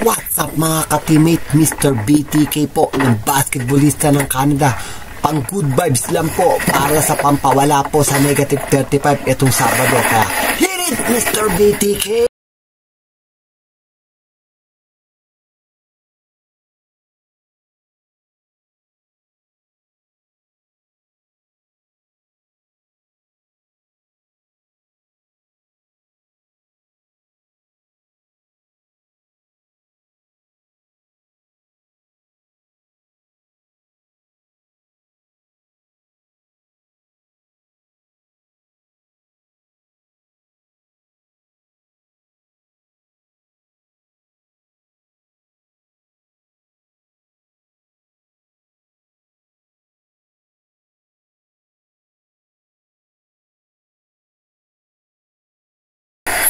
What's up mga ka-teammate? Mr. BTK po, ng basketballista ng Canada. Pang good vibes lang po para sa pampawala po sa negative 35 itong Sabado. Kaya hit it, Mr. BTK!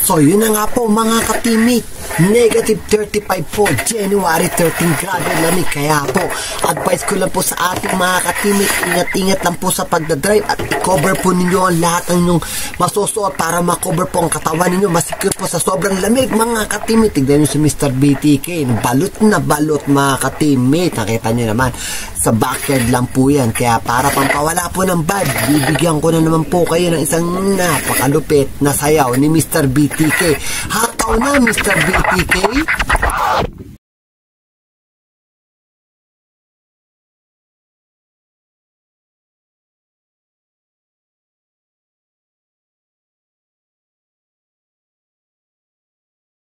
So yun na nga po mga ka-teammate, negative 35 po, January 13, grabe lamig. Kaya po, advice ko lang po sa ating mga ka-teammate, ingat-ingat lang po sa pagdadrive at i-cover po ninyo ang lahat ng inyong masusuot para ma-cover po ang katawan ninyo, masikip po sa sobrang lamig mga ka-teammate. Tignan nyo si Mr. BTK, balot na balot mga ka-teammate, nakita nyo naman, sa backyard lang po yan. Kaya para pampawala po ng bad, bibigyan ko na naman po kayo ng isang napakalupit na sayaw ni Mr. BTK. Hataw na Mr. BTK!